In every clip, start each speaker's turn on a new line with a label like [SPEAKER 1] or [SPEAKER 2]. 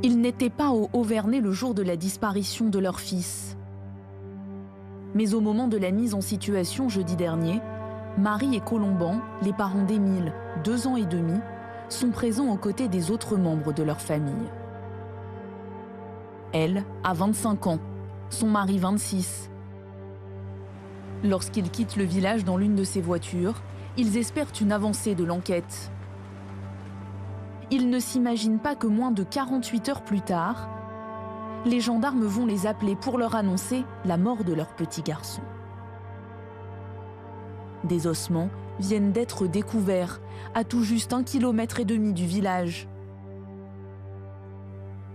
[SPEAKER 1] Ils n'étaient pas au Haut-Vernay le jour de la disparition de leur fils. Mais au moment de la mise en situation jeudi dernier, Marie et Colomban, les parents d'Émile, 2 ans et demi, sont présents aux côtés des autres membres de leur famille. Elle a 25 ans, son mari 26. Lorsqu'ils quittent le village dans l'une de ses voitures, ils espèrent une avancée de l'enquête. Ils ne s'imaginent pas que moins de 48 heures plus tard, les gendarmes vont les appeler pour leur annoncer la mort de leur petit garçon. Des ossements viennent d'être découverts à tout juste 1,5 km du village.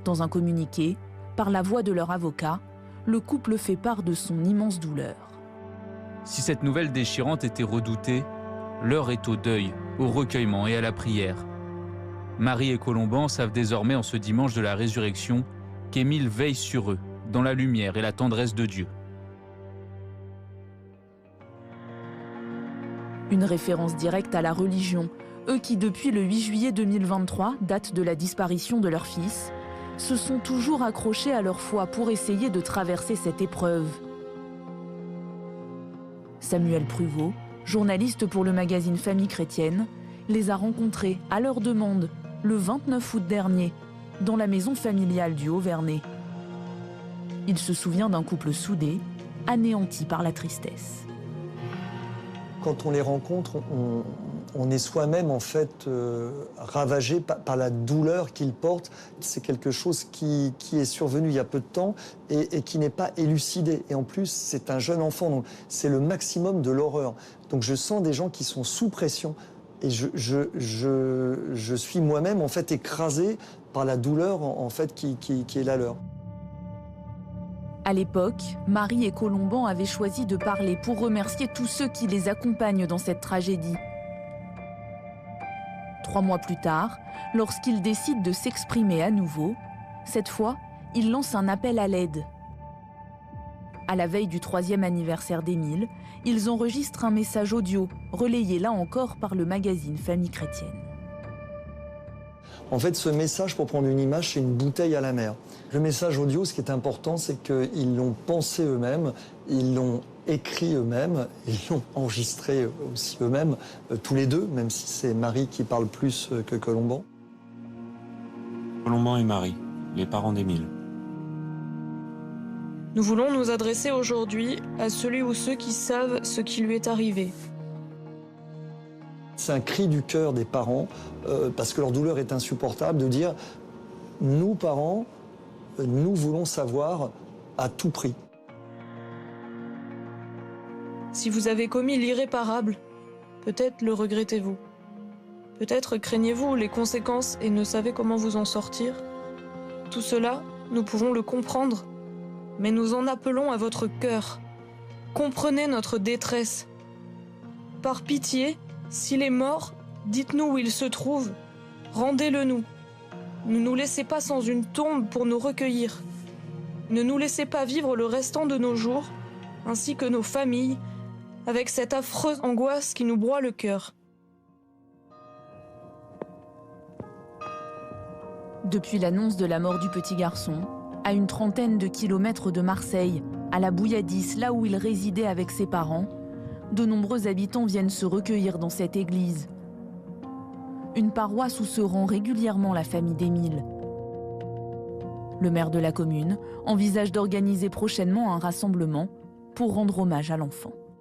[SPEAKER 1] Dans un communiqué, par la voix de leur avocat, le couple fait part de son immense douleur.
[SPEAKER 2] Si cette nouvelle déchirante était redoutée, l'heure est au deuil, au recueillement et à la prière. Marie et Colomban savent désormais en ce dimanche de la résurrection qu'Émile veille sur eux, dans la lumière et la tendresse de Dieu.
[SPEAKER 1] Une référence directe à la religion, eux qui depuis le 8 juillet 2023, date de la disparition de leur fils, se sont toujours accrochés à leur foi pour essayer de traverser cette épreuve. Samuel Pruvot, journaliste pour le magazine Famille chrétienne, les a rencontrés à leur demande le 29 août dernier dans la maison familiale du Haut-Vernay. Il se souvient d'un couple soudé, anéanti par la tristesse.
[SPEAKER 3] Quand on les rencontre, on est soi-même en fait ravagé par la douleur qu'ils portent. C'est quelque chose qui est survenu il y a peu de temps et qui n'est pas élucidé. Et en plus, c'est un jeune enfant, donc c'est le maximum de l'horreur. Donc je sens des gens qui sont sous pression. Et je suis moi-même en fait écrasé par la douleur en fait qui est la leur.
[SPEAKER 1] À l'époque, Marie et Colomban avaient choisi de parler pour remercier tous ceux qui les accompagnent dans cette tragédie. 3 mois plus tard, lorsqu'ils décident de s'exprimer à nouveau, cette fois, ils lancent un appel à l'aide. À la veille du 3e anniversaire d'Émile, ils enregistrent un message audio, relayé là encore par le magazine Famille chrétienne.
[SPEAKER 3] En fait, ce message, pour prendre une image, c'est une bouteille à la mer. Le message audio, ce qui est important, c'est qu'ils l'ont pensé eux-mêmes, ils l'ont écrit eux-mêmes, ils l'ont enregistré aussi eux-mêmes, tous les deux, même si c'est Marie qui parle plus que Colomban.
[SPEAKER 4] Colomban et Marie, les parents d'Émile.
[SPEAKER 5] Nous voulons nous adresser aujourd'hui à celui ou ceux qui savent ce qui lui est arrivé.
[SPEAKER 3] C'est un cri du cœur des parents, parce que leur douleur est insupportable, de dire « Nous, parents, nous voulons savoir à tout prix ».
[SPEAKER 5] Si vous avez commis l'irréparable, peut-être le regrettez-vous. Peut-être craignez-vous les conséquences et ne savez comment vous en sortir. Tout cela, nous pouvons le comprendre, mais nous en appelons à votre cœur. Comprenez notre détresse. Par pitié, s'il est mort, dites-nous où il se trouve. Rendez-le nous. Ne nous laissez pas sans une tombe pour nous recueillir. Ne nous laissez pas vivre le restant de nos jours, ainsi que nos familles, avec cette affreuse angoisse qui nous broie le cœur.
[SPEAKER 1] Depuis l'annonce de la mort du petit garçon, à une trentaine de kilomètres de Marseille, à la Bouilladis, là où il résidait avec ses parents, de nombreux habitants viennent se recueillir dans cette église. Une paroisse où se rend régulièrement la famille d'Émile. Le maire de la commune envisage d'organiser prochainement un rassemblement pour rendre hommage à l'enfant.